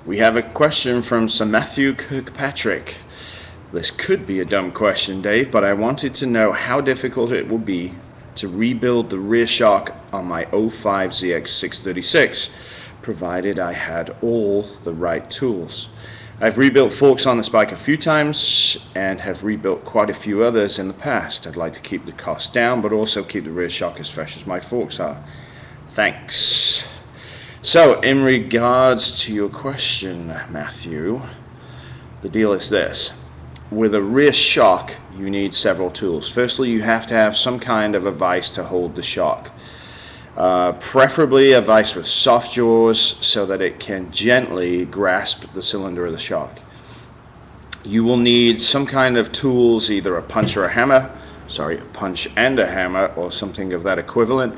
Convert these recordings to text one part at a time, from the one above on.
We have a question from Sir Matthew Kirkpatrick. This could be a dumb question, Dave, but I wanted to know how difficult it would be to rebuild the rear shock on my 05 ZX636, provided I had all the right tools. I've rebuilt forks on this bike a few times and have rebuilt quite a few others in the past. I'd like to keep the cost down, but also keep the rear shock as fresh as my forks are. Thanks. So, in regards to your question, Matthew, the deal is this. With a rear shock, you need several tools. Firstly, you have to have some kind of a vise to hold the shock. Preferably a vise with soft jaws so that it can gently grasp the cylinder of the shock. You will need some kind of tools, either a punch and a hammer, or something of that equivalent,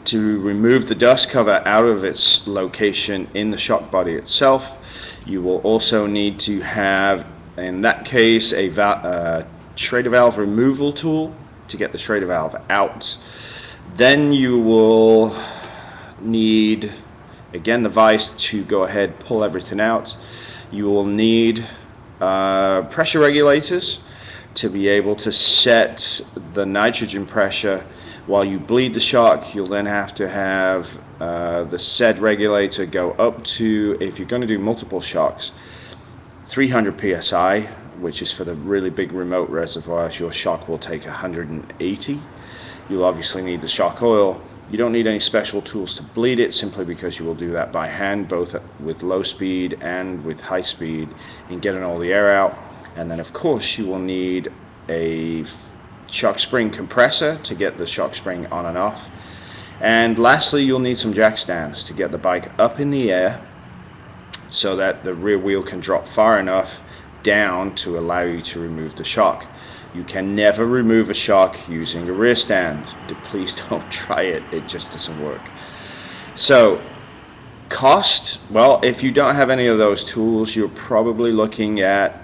to remove the dust cover out of its location in the shock body itself. You will also need to have, in that case, a Schrader valve removal tool to get the Schrader valve out. Then you will need, again, the vise to go ahead, pull everything out. You will need pressure regulators to be able to set the nitrogen pressure while you bleed the shock. You'll then have to have the said regulator go up to, if you're going to do multiple shocks, 300 psi, which is for the really big remote reservoirs. Your shock will take 180. You'll obviously need the shock oil. You don't need any special tools to bleed it, simply because you will do that by hand, both with low speed and with high speed, in getting all the air out. And then, of course, you will need a shock spring compressor to get the shock spring on and off. And lastly, you'll need some jack stands to get the bike up in the air so that the rear wheel can drop far enough down to allow you to remove the shock. You can never remove a shock using a rear stand. Please don't try it. It just doesn't work. So, cost, well, if you don't have any of those tools, you're probably looking at,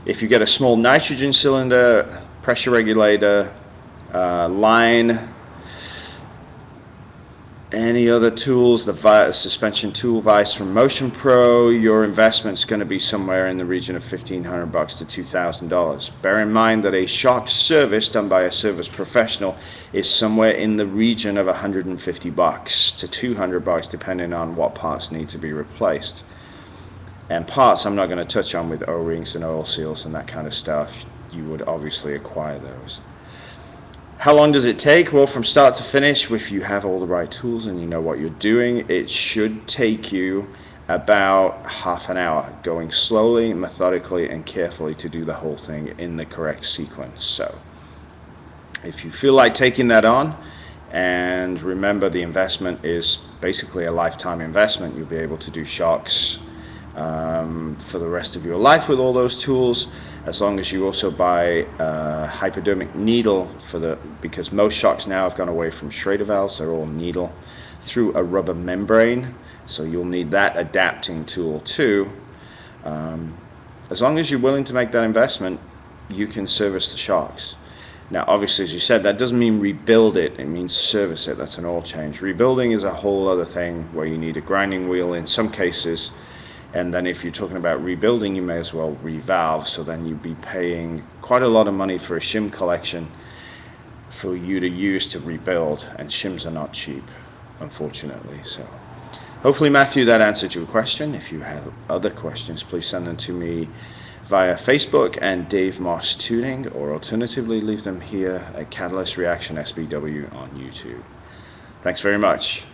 if you get a small nitrogen cylinder, pressure regulator, line, any other tools, the suspension tool vise from Motion Pro, your investment's going to be somewhere in the region of $1,500 to $2,000. Bear in mind that a shock service done by a service professional is somewhere in the region of $150 to $200, depending on what parts need to be replaced. And parts I'm not going to touch on with O-rings and oil seals and that kind of stuff. You would obviously acquire those. How long does it take? Well, from start to finish, if you have all the right tools and you know what you're doing, it should take you about half an hour, going slowly, methodically, and carefully to do the whole thing in the correct sequence. So, if you feel like taking that on, and remember, the investment is basically a lifetime investment. You'll be able to do shocks for the rest of your life with all those tools, as long as you also buy a hypodermic needle because most shocks now have gone away from Schrader valves. They're all needle through a rubber membrane, so you'll need that adapting tool too. As long as you're willing to make that investment, you can service the shocks. Now, obviously, as you said, that doesn't mean rebuild it. It means service it. That's an oil change. Rebuilding is a whole other thing, where you need a grinding wheel in some cases. And then if you're talking about rebuilding, you may as well revalve. So then you'd be paying quite a lot of money for a shim collection for you to use to rebuild. And shims are not cheap, unfortunately. So hopefully, Matthew, that answered your question. If you have other questions, please send them to me via Facebook and Dave Moss Tuning, or alternatively, leave them here at Catalyst Reaction SBW on YouTube. Thanks very much.